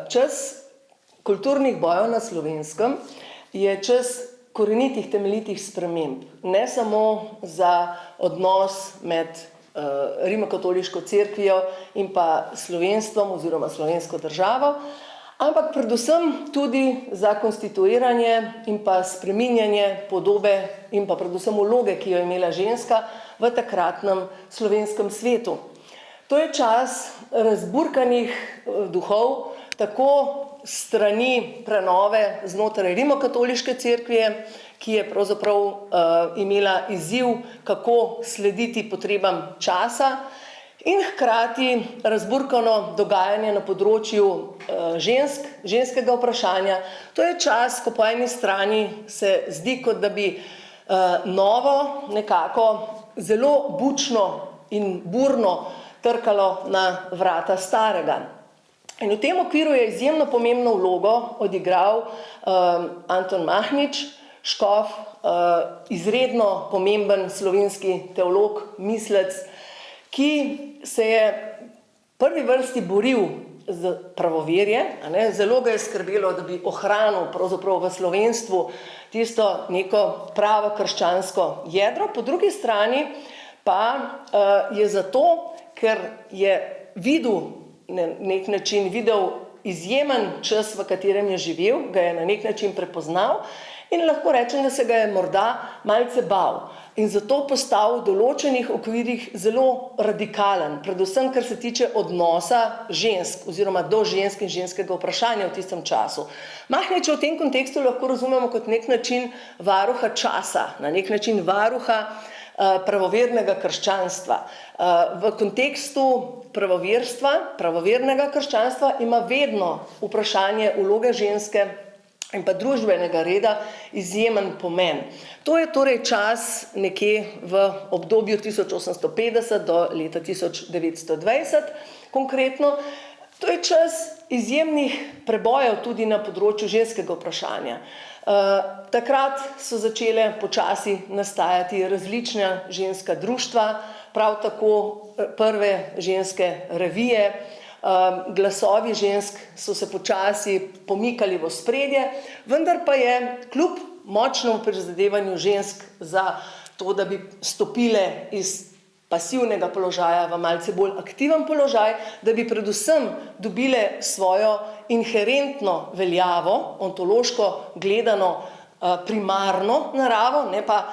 Čas kulturnih bojev na Slovenskem je čas korenitih temeljitih sprememb, ne samo za odnos med rimokatoliško cerkvijo in pa slovenstvom oziroma slovensko državo, ampak predvsem tudi za konstituiranje in pa spreminjanje podobe in pa predvsem vloge, ki jo je imela ženska v takratnem slovenskem svetu. To je čas razburkanih duhov, tako strani prenove znotraj rimokatoliške cerkve, ki je pravzaprav imela izziv, kako slediti potrebam časa, in hkrati razburkano dogajanje na področju ženskega vprašanja. To je čas, ko po eni strani se zdi, kot da bi novo nekako zelo bučno in burno trkalo na vrata starega. In v tem okviru je izjemno pomembno vlogo odigral Anton Mahnič, škof, izredno pomemben slovenski teolog, mislec, ki se je v prvi vrsti boril za pravoverje, zelo ga je skrbelo, da bi ohranil pravzaprav v slovenstvu tisto neko pravo krščansko jedro, po drugi strani pa je zato, ker je nek način videl izjemen čas, v katerem je živel, ga je na nek način prepoznal in lahko rečem, da se ga je morda malce bal. In zato postal v določenih okvirih zelo radikalen, predvsem, kar se tiče odnosa žensk oziroma do žensk in ženskega vprašanja v tistem času. Mahniča v tem kontekstu lahko razumemo kot nek način varuha časa, na nek način varuha pravovernega krščanstva. V kontekstu pravovernega krščanstva ima vedno vprašanje vloge ženske in pa družbenega reda izjemen pomen. To je torej čas nekje v obdobju 1850 do leta 1920 konkretno. To je čas izjemnih prebojev tudi na področju ženskega vprašanja. Takrat so začele počasi nastajati različna ženska društva, prav tako prve ženske revije, glasovi žensk so se počasi pomikali v ospredje, vendar pa je kljub močnemu prizadevanju žensk za to, da bi stopile iz pasivnega položaja v malce bolj aktiven položaj, da bi predvsem dobile svojo inherentno veljavo, ontološko gledano primarno naravo, ne pa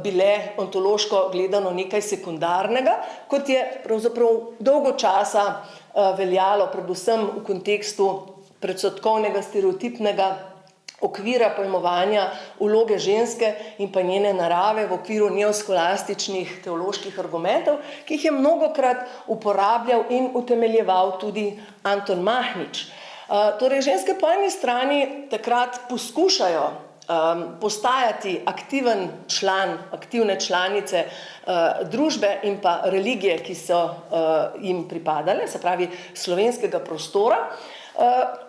bile ontološko gledano nekaj sekundarnega, kot je pravzaprav dolgo časa veljalo predvsem v kontekstu predsodkovnega, stereotipnega okvira pojmovanja vloge ženske in pa njene narave v okviru neoskolastičnih teoloških argumentov, ki jih je mnogokrat uporabljal in utemeljeval tudi Anton Mahnič. Torej, ženske po eni strani takrat poskušajo postajati aktiven član, aktivne članice družbe in pa religije, ki so jim pripadale, se pravi slovenskega prostora,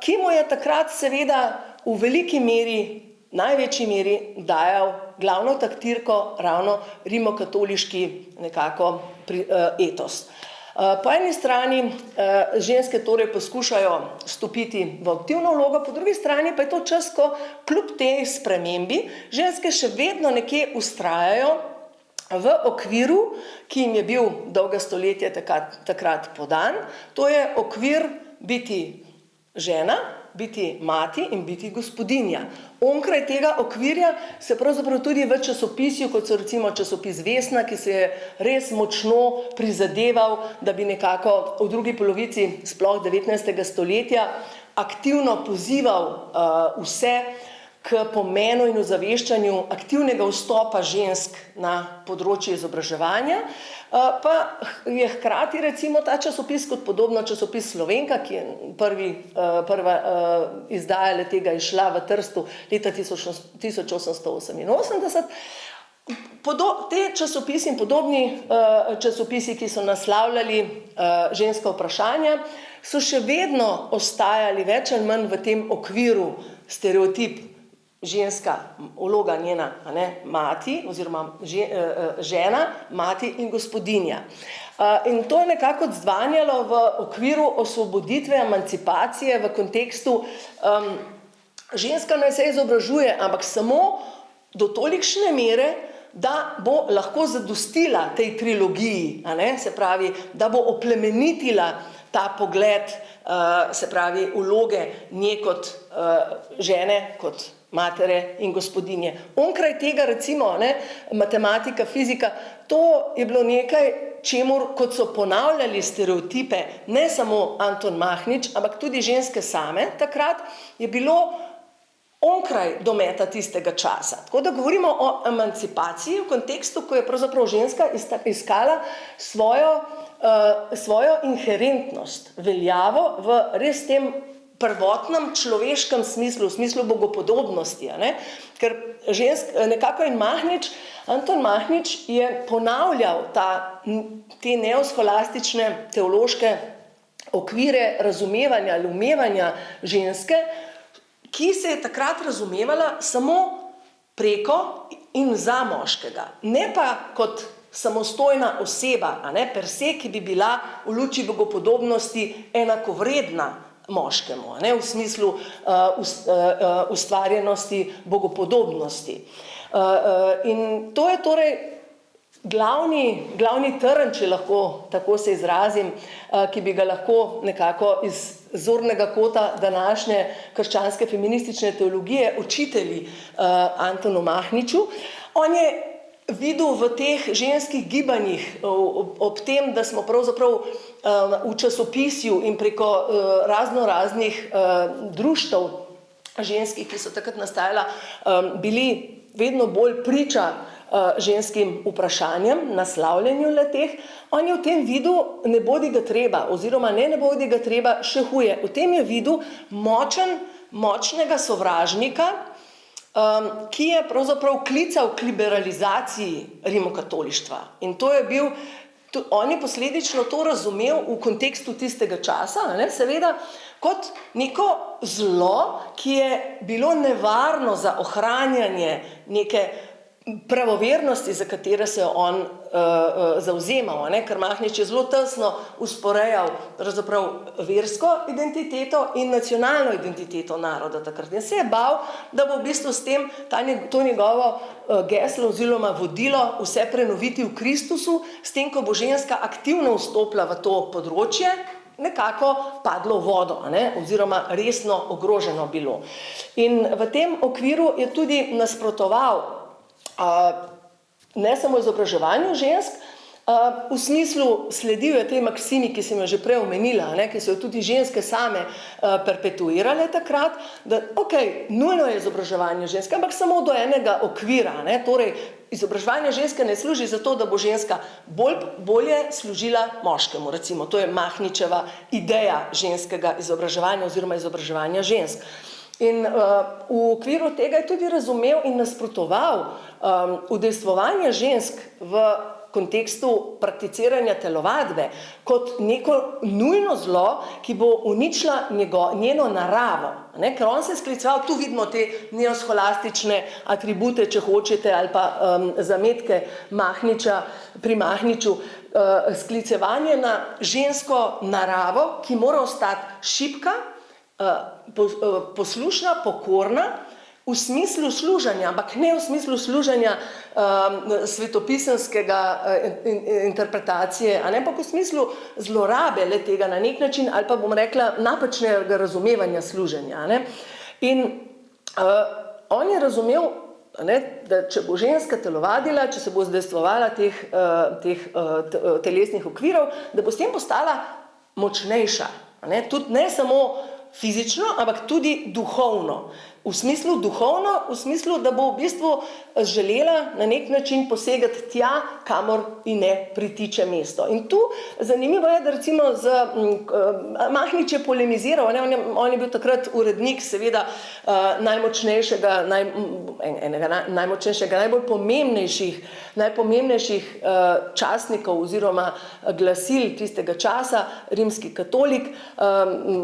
ki mu je takrat seveda v veliki meri, največji meri dajal glavno taktirko ravno rimokatoliški nekako etos. Po eni strani ženske torej poskušajo stopiti v aktivno vlogo, po drugi strani pa je to čas, ko kljub tej spremembi ženske še vedno nekje vztrajajo v okviru, ki jim je bil dolga stoletja takrat podan, to je okvir biti žena, biti mati in biti gospodinja. Onkraj tega okvirja se pravzaprav tudi v časopisju, kot so recimo časopis Vesna, ki se je res močno prizadeval, da bi nekako v drugi polovici sploh 19. stoletja aktivno pozival vse k pomenu in ozaveščanju aktivnega vstopa žensk na področje izobraževanja, pa je hkrati recimo ta časopis kot podobno časopis Slovenka, ki je prva izdaja tega izšla v Trstu leta 1888. Te časopisi in podobni časopisi, ki so naslavljali ženska vprašanja, so še vedno ostajali več ali manj v tem okviru stereotip ženska, vloga njena, mati oziroma žena, mati in gospodinja. In to je nekako odzvanjalo v okviru osvoboditve, emancipacije v kontekstu ženska naj se izobražuje, ampak samo do tolikšne mere, da bo lahko zadostila tej trilogiji, se pravi, da bo oplemenitila ta pogled, se pravi, vloge nje kot žene, kot matere in gospodinje. Onkraj tega recimo, matematika, fizika, to je bilo nekaj, čemur, kot so ponavljali stereotipe, ne samo Anton Mahnič, ampak tudi ženske same takrat, je bilo onkraj dometa tistega časa. Tako da govorimo o emancipaciji v kontekstu, ko je pravzaprav ženska iskala svojo inherentnost, veljavo v res tem prvotnem človeškem smislu, v smislu bogopodobnosti, ker nekako in Anton Mahnič je ponavljal te neoscholastične teološke okvire razumevanja ali umevanja ženske, ki se je takrat razumevala samo preko in za moškega, ne pa kot samostojna oseba, per se, ki bi bila v luči bogopodobnosti enakovredna moškemu, v smislu ustvarjenosti, bogopodobnosti. In to je torej glavni trn, če lahko tako se izrazim, ki bi ga lahko nekako iz zornega kota današnje krščanske feministične teologije očitali Antonu Mahniču. On je videl v teh ženskih gibanjih, ob tem, da smo pravzaprav v časopisju in preko raznoraznih društev ženskih, ki so takrat nastajala, bili vedno bolj priča ženskim vprašanjem, naslavljanju le-teh, on je v tem videl ne bodi ga treba, oziroma ne bodi ga treba, še huje. V tem je videl močnega sovražnika, ki je pravzaprav klical k liberalizaciji rimokatolištva. In to je bil, on je posledično to razumel v kontekstu tistega časa, seveda, kot neko zlo, ki je bilo nevarno za ohranjanje neke pravovernosti, za katere se je on zavzemal, ker Mahnič je zelo tesno usporejal versko identiteto in nacionalno identiteto naroda takrat. In se je bal, da bo v bistvu s tem to njegovo geslo oziroma vodilo vse prenoviti v Kristusu, s tem, ko bo ženska aktivno vstopila v to področje, nekako padlo v vodo, oziroma resno ogroženo bilo. In v tem okviru je tudi nasprotoval ne samo izobraževanju žensk, v smislu sledil je tej maksimi, ki sem jo že prej omenila, ki so jo tudi ženske same perpetuirale takrat, da nujno je izobraževanje ženske, ampak samo do enega okvira, torej izobraževanje ženske ne služi za to, da bo ženska bolje služila moškemu, recimo, to je Mahničeva ideja ženskega izobraževanja oziroma izobraževanja žensk. In v okviru tega je tudi razumel in nasprotoval udejstvovanje žensk v kontekstu prakticiranja telovadbe kot neko nujno zlo, ki bo uničila njeno naravo. Ker on se je skliceval, tu vidimo te neoscholastične atribute, če hočete, ali pa zametke Mahniča, pri Mahniču, sklicevanje na žensko naravo, ki mora ostati šibka, poslušna, pokorna, v smislu služenja, ampak ne v smislu služenja svetopisemskega interpretacije, ampak v smislu zlorabe le tega na nek način, ali pa bom rekla napačnega razumevanja služenja. In on je razumel, da če bo ženska telovadila, če se bo zdejstvovala teh telesnih okvirov, da bo s tem postala močnejša. Tudi ne samo fizično, ampak tudi duhovno. V smislu duhovno, v smislu, da bo v bistvu želela na nek način posegati tja, kamor in ne pritiče mesto. In tu zanimivo je, da recimo Mahnič je polemiziral, on je bil takrat urednik seveda najbolj pomembnejših časnikov oziroma glasil tistega časa, rimski katolik,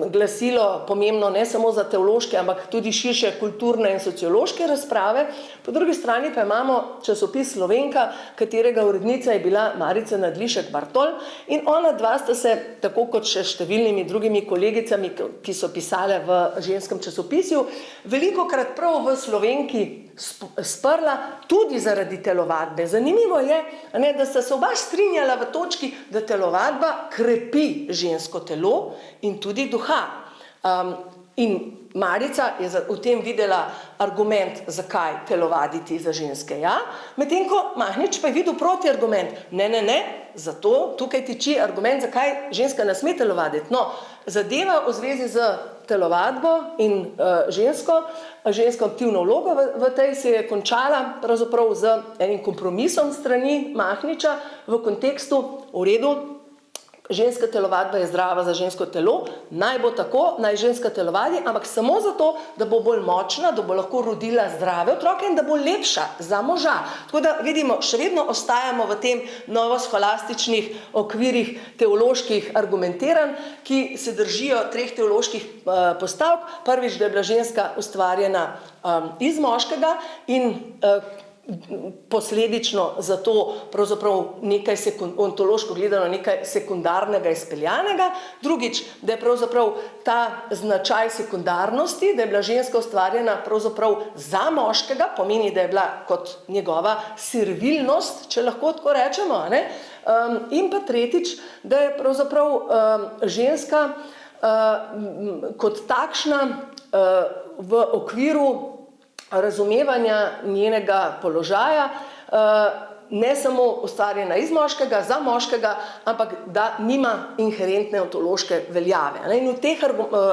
glasilo pomembno ne samo za teološke, ampak tudi širše kulturne in sociološke razprave. Po drugi strani pa imamo časopis Slovenka, katerega urednica je bila Marica Nadlišek Bartol in ona dva sta se, tako kot še številnimi drugimi kolegicami, ki so pisale v ženskem časopisju, velikokrat prav v Slovenki sprla tudi zaradi telovadbe. Zanimivo je, da sta se oba strinjala v točki, da telovadba krepi žensko telo in tudi duha. In Marica je v tem videla argument, zakaj telovaditi za ženske, ja, medtem ko Mahnič pa je videl protiargument. Ne, zato tukaj tiči argument, zakaj ženska ne sme telovaditi. No, zadeva v zvezi z telovadbo in žensko aktivno vlogo v tej se je končala pravzaprav z enim kompromisom strani Mahniča v kontekstu, v redu, ženska telovadba je zdrava za žensko telo, naj bo tako, naj ženska telovadi, ampak samo zato, da bo bolj močna, da bo lahko rodila zdrave otroke in da bo lepša za moža. Tako da vidimo, še vedno ostajamo v tem novoscholastičnih okvirih teoloških argumentiranj, ki se držijo treh teoloških postavk. Prvič, da je bila ženska ustvarjena iz moškega in posledično zato pravzaprav nekaj ontološko gledano nekaj sekundarnega izpeljanega. Drugič, da je pravzaprav ta značaj sekundarnosti, da je bila ženska ustvarjena pravzaprav za moškega, pomeni, da je bila kot njegova servilnost, če lahko tako rečemo, ne? In pa tretjič, da je pravzaprav ženska kot takšna v okviru razumevanja njenega položaja, ne samo ustvarjena iz moškega, za moškega, ampak da nima inherentne ontološke veljave. In v teh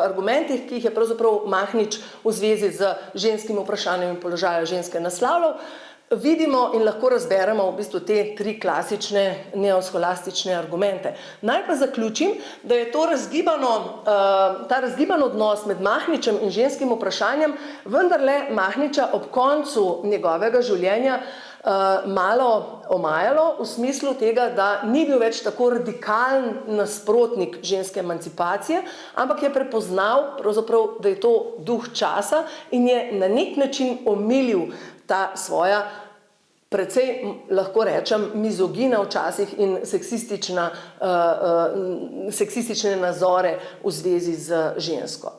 argumentih, ki jih je pravzaprav Mahnič v zvezi z ženskim vprašanjem in položajem ženske naslavljal, vidimo in lahko razberemo v bistvu te tri klasične neoscholastične argumente. Naj pa zaključim, da je to ta razgiban odnos med Mahničem in ženskim vprašanjem vendarle Mahniča ob koncu njegovega življenja malo omajalo v smislu tega, da ni bil več tako radikalen nasprotnik ženske emancipacije, ampak je prepoznal pravzaprav, da je to duh časa in je na nek način omilil ta svoja, precej, lahko rečem, mizogina včasih in seksistične nazore v zvezi z žensko.